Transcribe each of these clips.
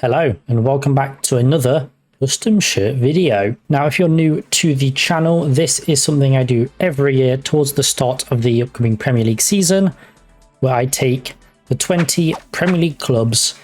Hello and welcome back to another custom shirt video. Now if you're new to the channel, this is something I do every year towards the start of the upcoming Premier League season, where I take the 20 Premier League clubs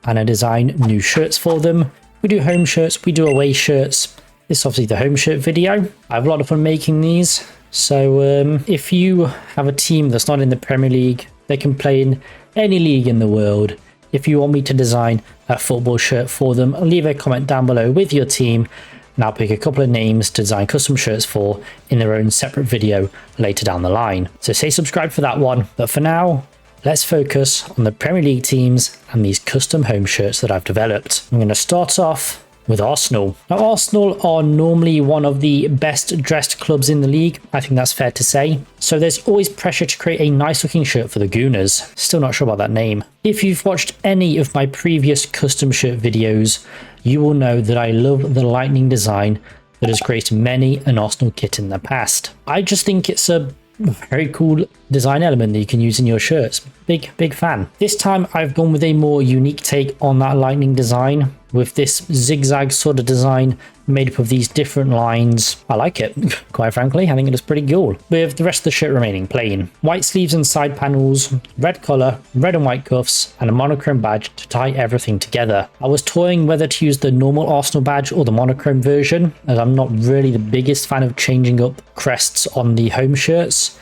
and I design new shirts for them. We do home shirts, we do away shirts. This is obviously the home shirt video. I have a lot of fun making these, so if you have a team that's not in the Premier League, they can play in any league in the world. If you want me to design a football shirt for them, leave a comment down below with your team and I'll pick a couple of names to design custom shirts for in their own separate video later down the line. So say subscribe for that one, but for now, let's focus on the Premier League teams and these custom home shirts that I've developed. I'm going to start off with Arsenal. Now Arsenal are normally one of the best dressed clubs in the league. I think that's fair to say. So there's always pressure to create a nice looking shirt for the Gooners. Still not sure about that name. If you've watched any of my previous custom shirt videos, you will know that I love the lightning design that has created many an Arsenal kit in the past. I just think it's a very cool design element that you can use in your shirts. Big fan. This time I've gone with a more unique take on that lightning design with this zigzag sort of design made up of these different lines. I like it, quite frankly. I think it is pretty cool. With the rest of the shirt remaining plain. White sleeves and side panels, red collar, red and white cuffs, and a monochrome badge to tie everything together. I was toying whether to use the normal Arsenal badge or the monochrome version, as I'm not really the biggest fan of changing up crests on the home shirts,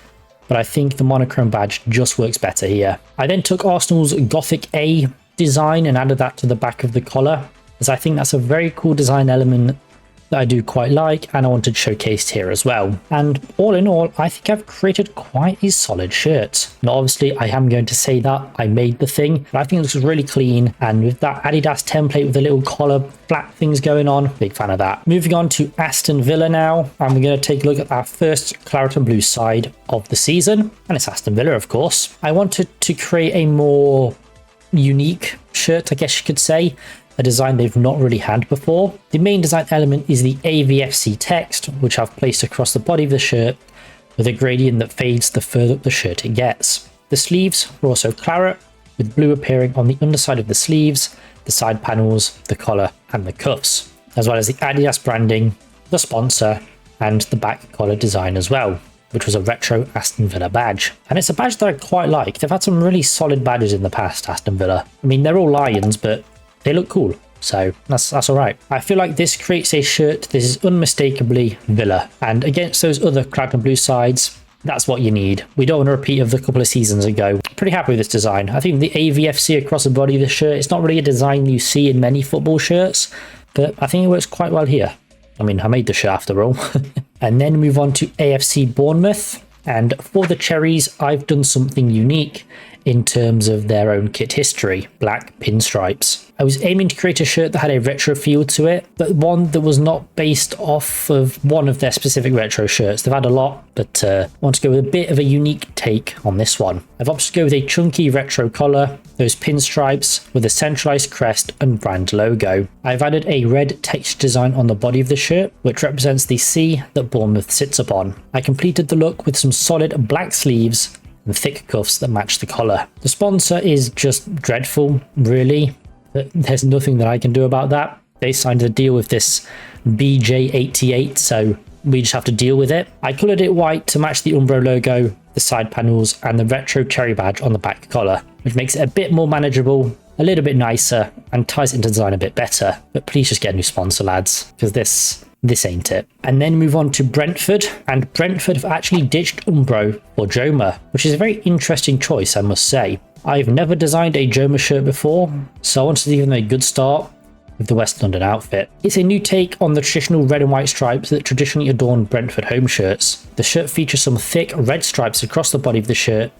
but I think the monochrome badge just works better here. I then took Arsenal's Gothic A design and added that to the back of the collar, as I think that's a very cool design element that I do quite like and I wanted showcased here as well. And all in all, I think I've created quite a solid shirt. Now obviously I am going to say that I made the thing, but I think it looks really clean, and with that Adidas template with the little collar flat things going on, big fan of that. Moving on to Aston Villa now, and we're going to take a look at our first claret and blue side of the season, and it's Aston Villa of course. I wanted to create a more unique shirt, I guess you could say, a design they've not really had before. The main design element is the AVFC text, which I've placed across the body of the shirt with a gradient that fades the further up the shirt it gets. The sleeves are also claret, with blue appearing on the underside of the sleeves, the side panels, the collar and the cuffs, as well as the Adidas branding, the sponsor and the back collar design as well, which was a retro Aston Villa badge. And it's a badge that I quite like. They've had some really solid badges in the past, Aston Villa. I mean, they're all lions, but they look cool, so that's all right. I feel like this creates a shirt that is unmistakably Villa, and against those other claret and blue sides, that's what you need. We don't want a repeat of the couple of seasons ago. Pretty happy with this design. I think the AVFC across the body of the shirt, it's not really a design you see in many football shirts, but I think it works quite well here. I mean, I made the shirt after all. And then move on to AFC Bournemouth, and for the Cherries, I've done something unique in terms of their own kit history, black pinstripes. I was aiming to create a shirt that had a retro feel to it, but one that was not based off of one of their specific retro shirts. They've had a lot, but I want to go with a bit of a unique take on this one. I've opted to go with a chunky retro collar, those pinstripes with a centralized crest and brand logo. I've added a red text design on the body of the shirt, which represents the C that Bournemouth sits upon. I completed the look with some solid black sleeves and thick cuffs that match the collar. The sponsor is just dreadful, really. There's nothing that I can do about that. They signed a deal with this BJ88, so we just have to deal with it. I coloured it white to match the Umbro logo, the side panels, and the retro cherry badge on the back collar, which makes it a bit more manageable, a little bit nicer, and ties into design a bit better. But please just get a new sponsor, lads, because this ain't it. And then move on to Brentford, and Brentford have actually ditched Umbro for Joma, which is a very interesting choice, I must say. I've never designed a Joma shirt before, so I wanted to give them a good start with the West London outfit. It's a new take on the traditional red and white stripes that traditionally adorn Brentford home shirts. The shirt features some thick red stripes across the body of the shirt,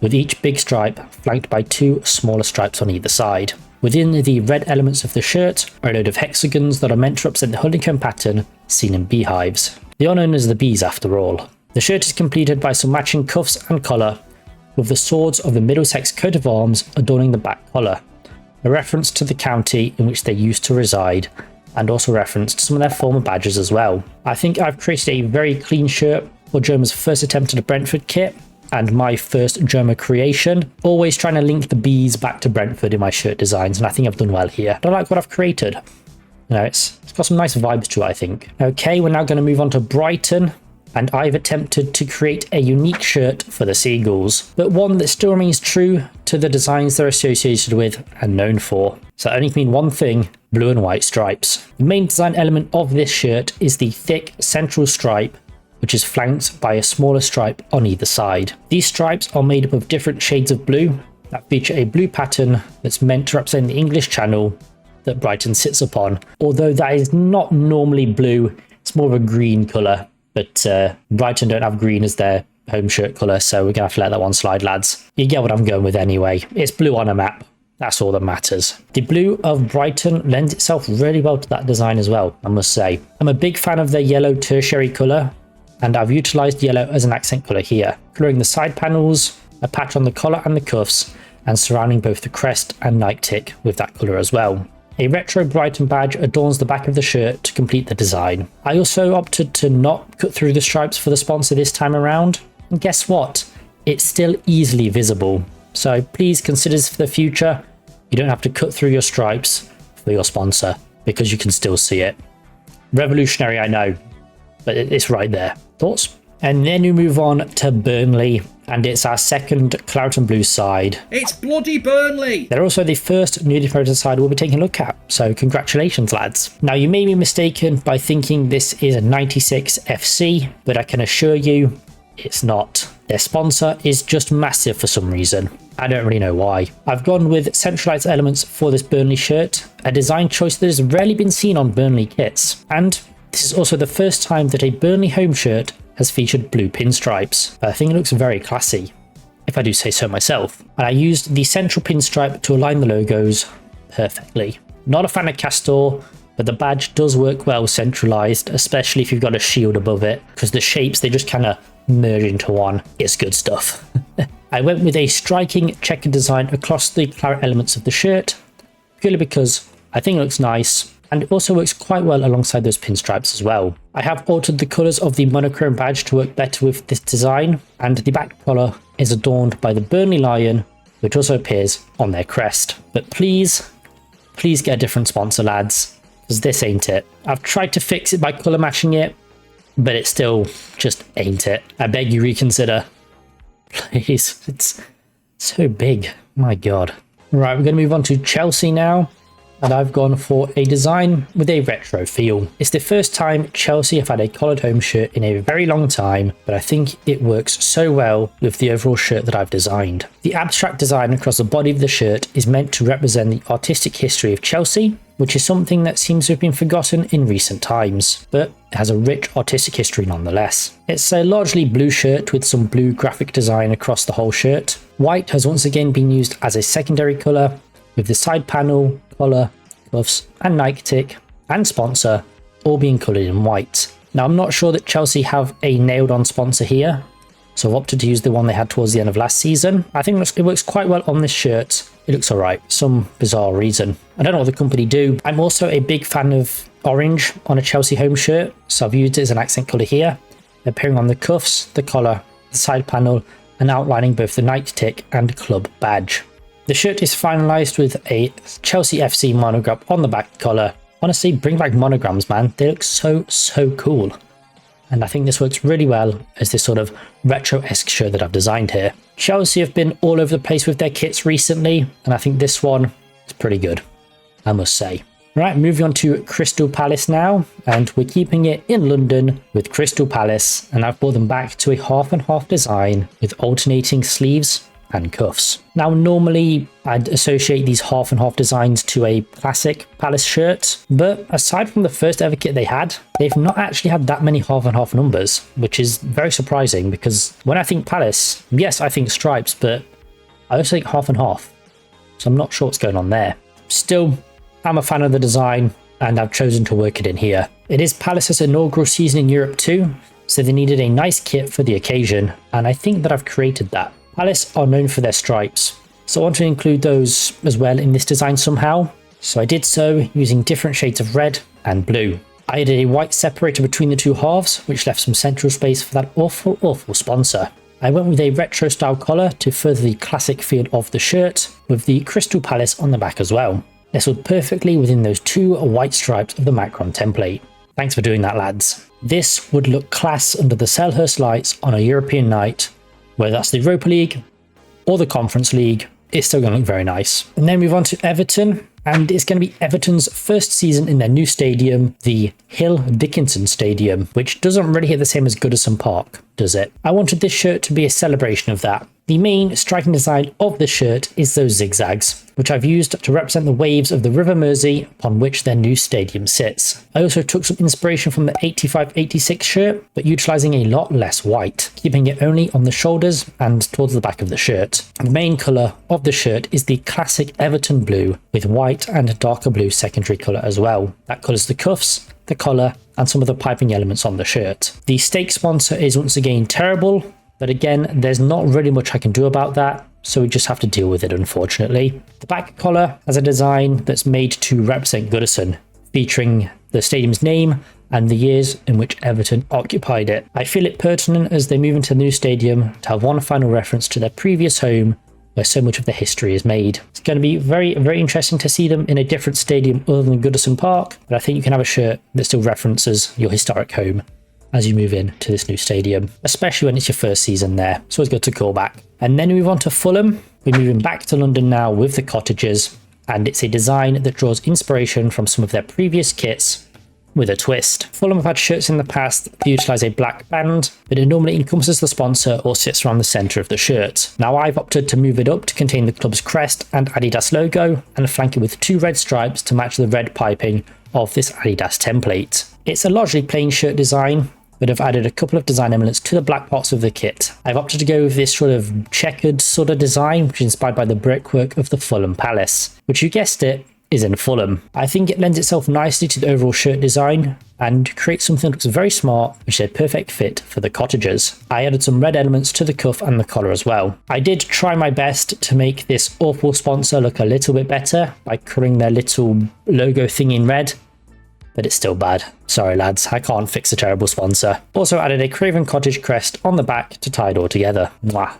with each big stripe flanked by two smaller stripes on either side. Within the red elements of the shirt are a load of hexagons that are meant to represent the honeycomb pattern seen in beehives. They are known as the bees after all. The shirt is completed by some matching cuffs and collar, with the swords of the Middlesex coat of arms adorning the back collar, a reference to the county in which they used to reside, and also reference to some of their former badges as well. I think I've created a very clean shirt for Joma's first attempt at a Brentford kit, and my first German creation. Always trying to link the bees back to Brentford in my shirt designs, and I think I've done well here. I like what I've created. You know, it's got some nice vibes to it, I think. Okay, we're now going to move on to Brighton, and I've attempted to create a unique shirt for the Seagulls, but one that still remains true to the designs they're associated with and known for. So that only can mean one thing: blue and white stripes. The main design element of this shirt is the thick central stripe, which is flanked by a smaller stripe on either side. These stripes are made up of different shades of blue that feature a blue pattern that's meant to represent the English Channel that Brighton sits upon. Although that is not normally blue, it's more of a green colour, but Brighton don't have green as their home shirt colour, so we're going to have to let that one slide, lads. You get what I'm going with anyway. It's blue on a map. That's all that matters. The blue of Brighton lends itself really well to that design as well, I must say. I'm a big fan of their yellow tertiary colour, and I've utilised yellow as an accent colour here, colouring the side panels, a patch on the collar and the cuffs, and surrounding both the crest and night tick with that colour as well. A retro Brighton badge adorns the back of the shirt to complete the design. I also opted to not cut through the stripes for the sponsor this time around, and guess what? It's still easily visible. So please consider this for the future. You don't have to cut through your stripes for your sponsor, because you can still see it. Revolutionary, I know, but it's right there. Thoughts? And then we move on to Burnley, and it's our second claret and blue side. It's bloody Burnley! They're also the first newly promoted side we'll be taking a look at, so congratulations, lads. Now, you may be mistaken by thinking this is a 96 FC, but I can assure you it's not. Their sponsor is just massive for some reason. I don't really know why. I've gone with centralized elements for this Burnley shirt, a design choice that has rarely been seen on Burnley kits, and this is also the first time that a Burnley home shirt has featured blue pinstripes. I think it looks very classy, if I do say so myself. And I used the central pinstripe to align the logos perfectly. Not a fan of Castor, but the badge does work well centralized, especially if you've got a shield above it, because the shapes, they just kind of merge into one. It's good stuff. I went with a striking checkered design across the claret elements of the shirt, purely because I think it looks nice, and it also works quite well alongside those pinstripes as well. I have altered the colours of the monochrome badge to work better with this design, and the back collar is adorned by the Burnley lion, which also appears on their crest. But please get a different sponsor, lads, because this ain't it. I've tried to fix it by colour matching it, but it still just ain't it. I beg you reconsider. Please, it's so big. My God. Right, we're going to move on to Chelsea now. And I've gone for a design with a retro feel. It's the first time Chelsea have had a collared home shirt in a very long time, but I think it works so well with the overall shirt that I've designed. The abstract design across the body of the shirt is meant to represent the artistic history of Chelsea, which is something that seems to have been forgotten in recent times, but it has a rich artistic history nonetheless. It's a largely blue shirt with some blue graphic design across the whole shirt. White has once again been used as a secondary colour, with the side panel, collar, cuffs and Nike tick and sponsor all being coloured in white. Now, I'm not sure that Chelsea have a nailed on sponsor here, so I've opted to use the one they had towards the end of last season. I think it works quite well on this shirt. It looks alright, some bizarre reason. I don't know what the company do. I'm also a big fan of orange on a Chelsea home shirt, so I've used it as an accent colour here, appearing on the cuffs, the collar, the side panel and outlining both the Nike tick and club badge. The shirt is finalised with a Chelsea FC monogram on the back collar. Honestly, bring back monograms, man. They look so cool. And I think this works really well as this sort of retro-esque shirt that I've designed here. Chelsea have been all over the place with their kits recently, and I think this one is pretty good, I must say. Right, moving on to Crystal Palace now, and we're keeping it in London with Crystal Palace, and I've brought them back to a half and half design with alternating sleeves and cuffs. Now, normally I'd associate these half and half designs to a classic Palace shirt, but aside from the first ever kit they had, they've not actually had that many half and half numbers, which is very surprising because when I think Palace, yes, I think stripes, but I also think half and half, so I'm not sure what's going on there. Still, I'm a fan of the design and I've chosen to work it in here. It is Palace's inaugural season in Europe too, so they needed a nice kit for the occasion, and I think that I've created that. Palace are known for their stripes, so I want to include those as well in this design somehow. So I did so using different shades of red and blue. I added a white separator between the two halves, which left some central space for that awful sponsor. I went with a retro style collar to further the classic feel of the shirt, with the Crystal Palace on the back as well. Nestled perfectly within those two white stripes of the Macron template. Thanks for doing that, lads. This would look class under the Selhurst lights on a European night, whether that's the Europa League or the Conference League. It's still going to look very nice. And then move on to Everton, and it's going to be Everton's first season in their new stadium, the Hill Dickinson Stadium, which doesn't really hit the same as Goodison Park, does it? I wanted this shirt to be a celebration of that. The main striking design of the shirt is those zigzags, which I've used to represent the waves of the River Mersey upon which their new stadium sits. I also took some inspiration from the 85-86 shirt, but utilising a lot less white, keeping it only on the shoulders and towards the back of the shirt. The main colour of the shirt is the classic Everton blue, with white and darker blue secondary colour as well. That colours the cuffs, the collar, and some of the piping elements on the shirt. The stake sponsor is once again terrible, but again, there's not really much I can do about that, so we just have to deal with it, unfortunately. The back collar has a design that's made to represent Goodison, featuring the stadium's name and the years in which Everton occupied it. I feel it pertinent as they move into the new stadium to have one final reference to their previous home, where so much of the history is made. It's going to be very, very interesting to see them in a different stadium other than Goodison Park, but I think you can have a shirt that still references your historic home as you move in to this new stadium, especially when it's your first season there. It's always good to call back. And then we move on to Fulham. We're moving back to London now with the cottages, and it's a design that draws inspiration from some of their previous kits with a twist. Fulham have had shirts in the past that utilise a black band, but it normally encompasses the sponsor or sits around the centre of the shirt. Now I've opted to move it up to contain the club's crest and Adidas logo, and flank it with two red stripes to match the red piping of this Adidas template. It's a largely plain shirt design, but I've added a couple of design elements to the black parts of the kit. I've opted to go with this sort of checkered sort of design, which is inspired by the brickwork of the Fulham Palace, which, you guessed it, is in Fulham. I think it lends itself nicely to the overall shirt design and creates something that looks very smart, which is a perfect fit for the cottages. I added some red elements to the cuff and the collar as well. I did try my best to make this awful sponsor look a little bit better by colouring their little logo thing in red, but it's still bad. Sorry lads, I can't fix a terrible sponsor. Also added a Craven Cottage crest on the back to tie it all together. Mwah.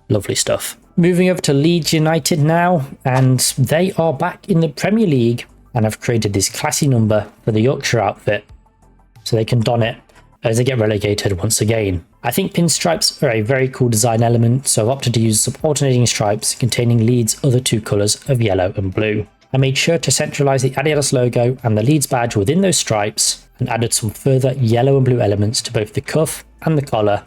Lovely stuff. Moving over to Leeds United now, and they are back in the Premier League, and I've created this classy number for the Yorkshire outfit so they can don it as they get relegated once again. I think pinstripes are a very cool design element, so I've opted to use some alternating stripes containing Leeds' other two colours of yellow and blue. I made sure to centralise the Adidas logo and the Leeds badge within those stripes, and added some further yellow and blue elements to both the cuff and the collar,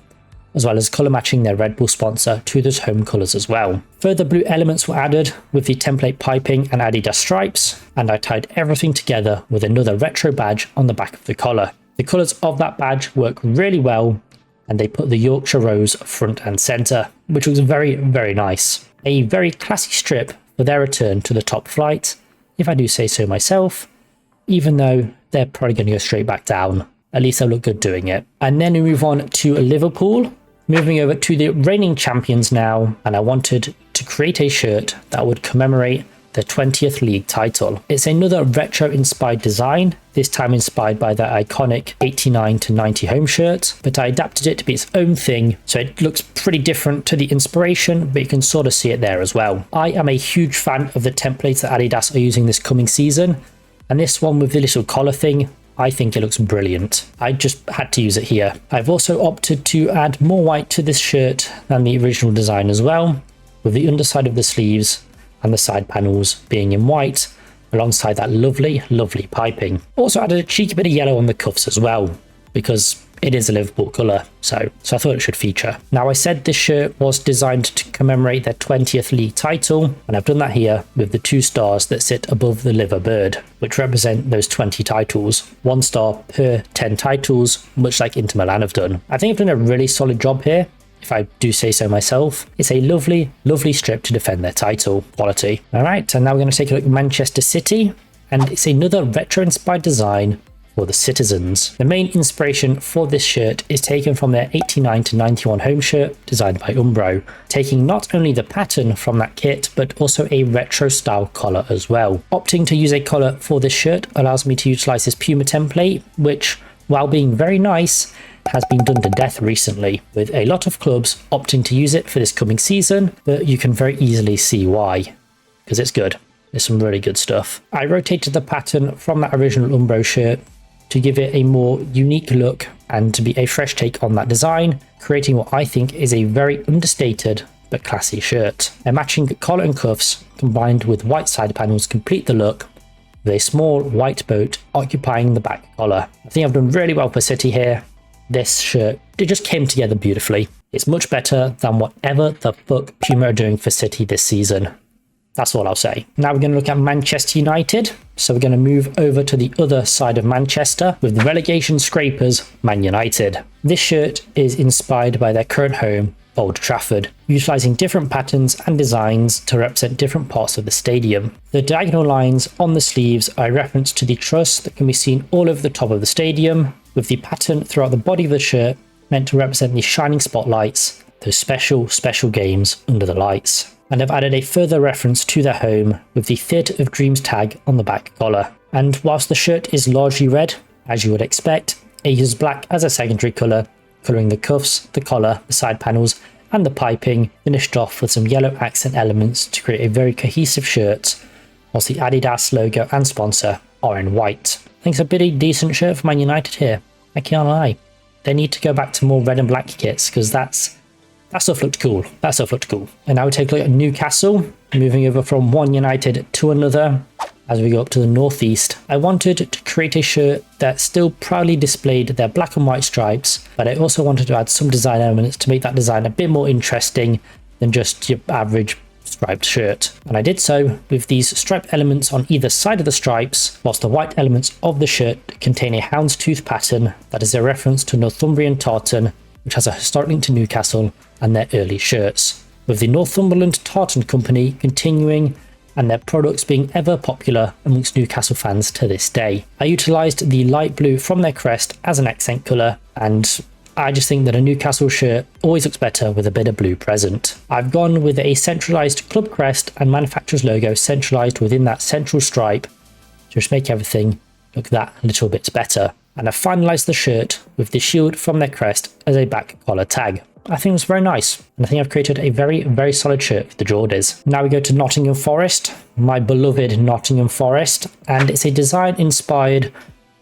as well as colour matching their Red Bull sponsor to those home colours as well. Further blue elements were added with the template piping and Adidas stripes, and I tied everything together with another retro badge on the back of the collar. The colours of that badge work really well, and they put the Yorkshire Rose front and centre, which was very, very nice. A very classy strip for their return to the top flight, if I do say so myself, even though they're probably going to go straight back down. At least they'll look good doing it. And then we move on to Liverpool, moving over to the reigning champions now, and I wanted to create a shirt that would commemorate their 20th league title. It's another retro inspired design, this time inspired by their iconic 89-90 home shirt, but I adapted it to be its own thing, so it looks pretty different to the inspiration, but you can sort of see it there as well. I am a huge fan of the templates that Adidas are using this coming season, and this one with the little collar thing, I think it looks brilliant. I just had to use it here. I've also opted to add more white to this shirt than the original design as well, with the underside of the sleeves and the side panels being in white, alongside that lovely, lovely piping. Also added a cheeky bit of yellow on the cuffs as well, because it is a Liverpool colour, so I thought it should feature. Now, I said this shirt was designed to commemorate their 20th league title, and I've done that here with the 2 stars that sit above the liver bird, which represent those 20 titles. 1 star per 10 titles, much like Inter Milan have done. I think I've done a really solid job here, if I do say so myself. It's a lovely, lovely strip to defend their title. Quality. Alright, and now we're going to take a look at Manchester City, and it's another retro-inspired design for the Citizens. The main inspiration for this shirt is taken from their 89-91 home shirt designed by Umbro, taking not only the pattern from that kit but also a retro style collar as well. Opting to use a collar for this shirt allows me to utilise this Puma template, which, while being very nice, has been done to death recently, with a lot of clubs opting to use it for this coming season, but you can very easily see why, because it's good. There's some really good stuff. I rotated the pattern from that original Umbro shirt to give it a more unique look and to be a fresh take on that design, creating what I think is a very understated but classy shirt. A matching collar and cuffs combined with white side panels complete the look, with a small white boat occupying the back collar. I think I've done really well for City here. This shirt, it just came together beautifully. It's much better than whatever the fuck Puma are doing for City this season. That's all I'll say. Now we're going to look at Manchester United. So we're going to move over to the other side of Manchester with the relegation scrapers, Man United. This shirt is inspired by their current home, Old Trafford, utilising different patterns and designs to represent different parts of the stadium. The diagonal lines on the sleeves are a reference to the truss that can be seen all over the top of the stadium, with the pattern throughout the body of the shirt meant to represent the shining spotlights, those special games under the lights. And I've added a further reference to their home with the Theatre of Dreams tag on the back collar. And whilst the shirt is largely red, as you would expect, it uses black as a secondary colour, colouring the cuffs, the collar, the side panels and the piping, finished off with some yellow accent elements to create a very cohesive shirt, whilst the Adidas logo and sponsor are in white. I think it's a pretty decent shirt for Man United here, I can't lie. They need to go back to more red and black kits because that stuff looked cool. And now we take a look at Newcastle, moving over from one United to another as we go up to the northeast. I wanted to create a shirt that still proudly displayed their black and white stripes, but I also wanted to add some design elements to make that design a bit more interesting than just your average striped shirt. And I did so with these striped elements on either side of the stripes, whilst the white elements of the shirt contain a houndstooth pattern that is a reference to Northumbrian tartan, which has a historic link to Newcastle and their early shirts, with the Northumberland Tartan Company continuing and their products being ever popular amongst Newcastle fans to this day. I utilised the light blue from their crest as an accent colour, and I just think that a Newcastle shirt always looks better with a bit of blue present. I've gone with a centralised club crest and manufacturer's logo centralised within that central stripe to just make everything look that little bit better. And I've finalised the shirt with the shield from their crest as a back collar tag. I think it's very nice, and I think I've created a very solid shirt for the Geordies. Now we go to Nottingham Forest, my beloved Nottingham Forest, and it's a design inspired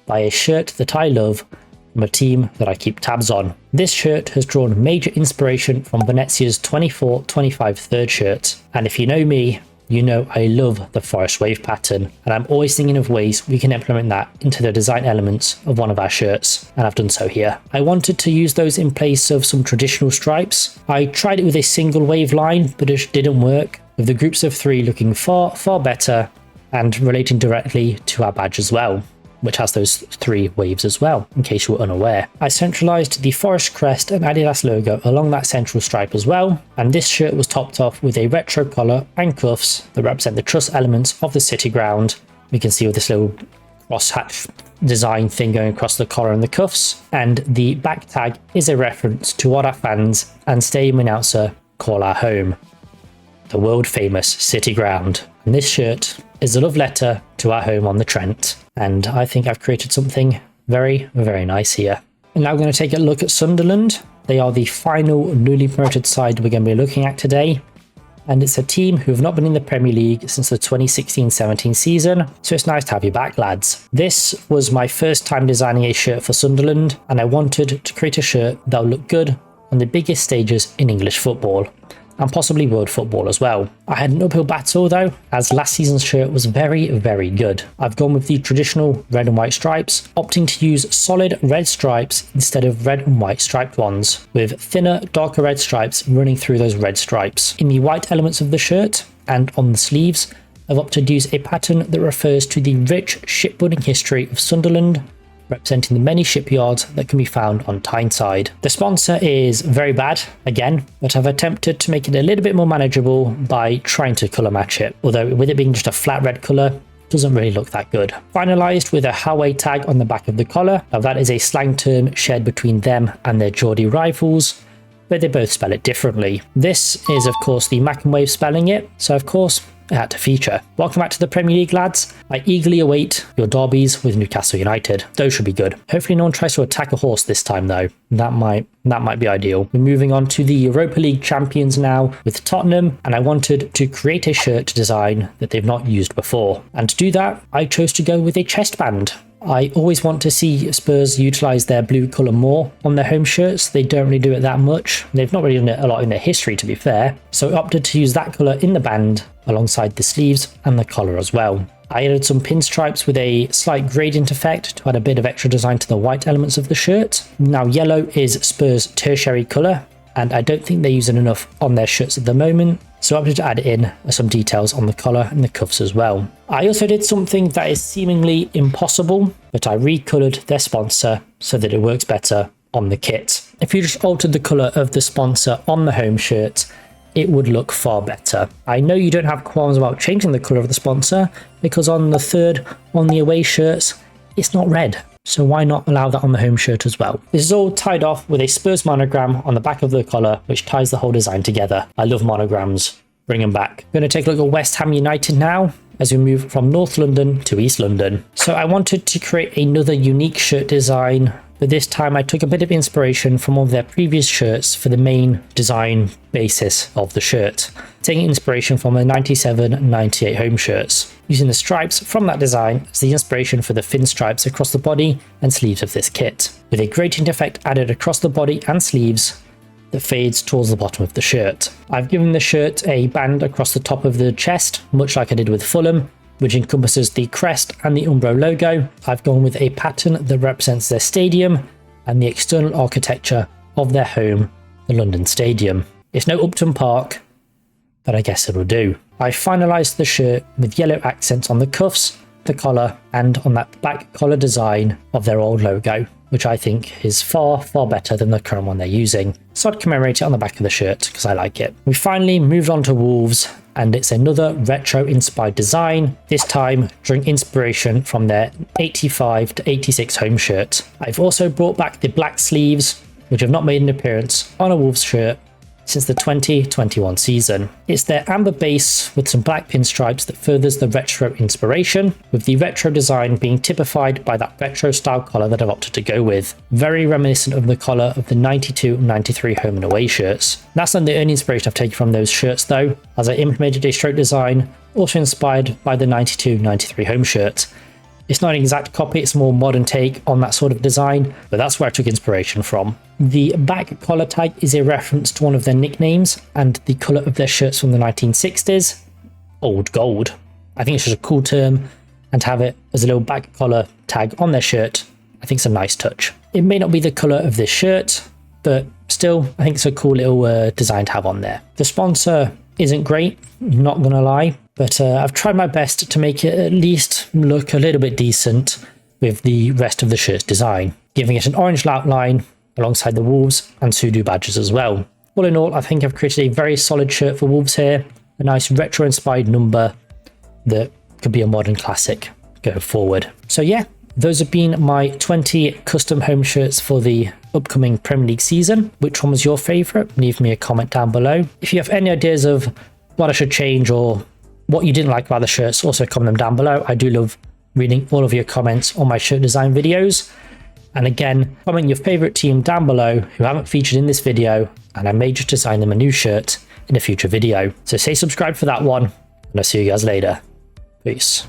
by a shirt that I love from a team that I keep tabs on. This shirt has drawn major inspiration from Venezia's 24-25 third shirt, and if you know me, you know I love the Forest wave pattern, and I'm always thinking of ways we can implement that into the design elements of one of our shirts, and I've done so here. I wanted to use those in place of some traditional stripes. I tried it with a single wave line, but it didn't work, with the groups of three looking far better and relating directly to our badge as well, which has those three waves as well, in case you were unaware. I centralised the Forest crest and Adidas logo along that central stripe as well, and this shirt was topped off with a retro collar and cuffs that represent the truss elements of the City ground. We can see with this little crosshatch design thing going across the collar and the cuffs, and the back tag is a reference to what our fans and stadium announcer call our home, the world famous City ground. And this shirt is a love letter to our home on the Trent, and I think I've created something very nice here. And now we're going to take a look at Sunderland. They are the final newly promoted side we're going to be looking at today, and it's a team who have not been in the Premier League since the 2016-17 season, so it's nice to have you back, lads. This was my first time designing a shirt for Sunderland, and I wanted to create a shirt that will look good on the biggest stages in English football, and possibly world football as well. I had an uphill battle though, as last season's shirt was very good. I've gone with the traditional red and white stripes, opting to use solid red stripes instead of red and white striped ones, with thinner, darker red stripes running through those red stripes. In the white elements of the shirt and on the sleeves, I've opted to use a pattern that refers to the rich shipbuilding history of Sunderland, representing the many shipyards that can be found on Tyneside. The sponsor is very bad, again, but I've attempted to make it a little bit more manageable by trying to colour match it, although with it being just a flat red colour, it doesn't really look that good. Finalised with a Howay tag on the back of the collar. Now that is a slang term shared between them and their Geordie rivals, but they both spell it differently. This is of course the Mac and Wave spelling it, so of course it had to feature. Welcome back to the Premier League, lads. I eagerly await your derbies with Newcastle United. Those should be good. Hopefully no one tries to attack a horse this time though. That might be ideal. We're moving on to the Europa League champions now with Tottenham, and I wanted to create a shirt design that they've not used before. And to do that, I chose to go with a chest band. I always want to see Spurs utilise their blue colour more on their home shirts. They don't really do it that much. They've not really done it a lot in their history, to be fair. So I opted to use that colour in the band alongside the sleeves and the collar as well. I added some pinstripes with a slight gradient effect to add a bit of extra design to the white elements of the shirt. Now yellow is Spurs' tertiary colour, and I don't think they're using enough on their shirts at the moment, so I opted to add in some details on the collar and the cuffs as well. I also did something that is seemingly impossible, but I recoloured their sponsor so that it works better on the kit. If you just altered the colour of the sponsor on the home shirt, it would look far better. I know you don't have qualms about changing the colour of the sponsor, because on the away shirts, it's not red. So why not allow that on the home shirt as well? This is all tied off with a Spurs monogram on the back of the collar, which ties the whole design together. I love monograms. Bring them back. I'm going to take a look at West Ham United now, as we move from North London to East London. So I wanted to create another unique shirt design, but this time I took a bit of inspiration from all of their previous shirts for the main design basis of the shirt, taking inspiration from the 97-98 home shirts, using the stripes from that design as the inspiration for the fin stripes across the body and sleeves of this kit, with a gradient effect added across the body and sleeves that fades towards the bottom of the shirt. I've given the shirt a band across the top of the chest, much like I did with Fulham, which encompasses the crest and the Umbro logo. I've gone with a pattern that represents their stadium and the external architecture of their home, the London Stadium. It's no Upton Park, but I guess it'll do. I finalised the shirt with yellow accents on the cuffs, the collar, and on that black collar design of their old logo, which I think is far, far better than the current one they're using. So I'd commemorate it on the back of the shirt because I like it. We finally moved on to Wolves, and it's another retro-inspired design, this time drawing inspiration from their 85 to 86 home shirt. I've also brought back the black sleeves, which have not made an appearance on a Wolves shirt since the 2021 season. It's their amber base with some black pinstripes that furthers the retro inspiration, with the retro design being typified by that retro style collar that I've opted to go with. Very reminiscent of the collar of the 92-93 home and away shirts. That's not the only inspiration I've taken from those shirts though, as I implemented a stroke design also inspired by the 92-93 home shirt. It's not an exact copy, it's a more modern take on that sort of design, but that's where I took inspiration from. The back collar tag is a reference to one of their nicknames and the colour of their shirts from the 1960s, Old Gold. I think it's just a cool term, and to have it as a little back collar tag on their shirt, I think it's a nice touch. It may not be the colour of this shirt, but still, I think it's a cool little design to have on there. The sponsor isn't great, not gonna lie, but I've tried my best to make it at least look a little bit decent with the rest of the shirt's design, giving it an orange outline alongside the Wolves and Sudo badges as well. All in all, I think I've created a very solid shirt for Wolves here, a nice retro-inspired number that could be a modern classic going forward. So yeah, those have been my 20 custom home shirts for the upcoming Premier League season. Which one was your favourite? Leave me a comment down below. If you have any ideas of what I should change or what you didn't like about the shirts, also comment them down below. I do love reading all of your comments on my shirt design videos. And again, comment your favourite team down below who haven't featured in this video, and I may just design them a new shirt in a future video. So stay subscribed for that one, and I'll see you guys later. Peace.